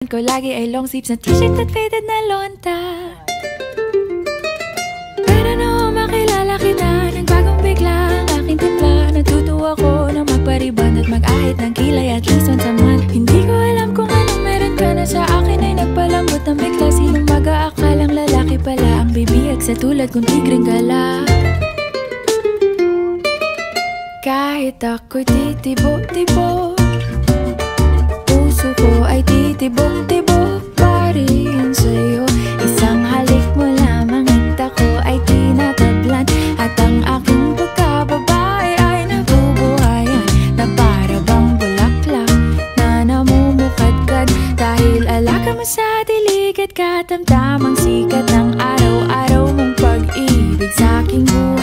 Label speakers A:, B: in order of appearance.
A: ko lagi ay long sleeves na t-shirt at faded na lonta. Pero nung makilala kita, nagbagong bigla ang aking timpla. Natutuwa ko na magpariban at mag-ahit ng kilay at least once a month. Hindi ko alam kung anong meron ka na sa akin ay nagpalambot ng bigla. Sinong mag-aakalang lalaki pala ang bibiyag sa tulad kong tigring gala. Kahit ako'y titibo-tibo, puso ko ay titibong-tibo pa rin sa'yo. Isang halik mo lamang at ako ay tinatablan, at ang aking pagkababae ay nabubuhayan na para bang bulaklak na namumukadkad. Dahil alaga mo sa dilig at katamtamang sikat ng araw-araw mong pag-ibig sa aking buhay.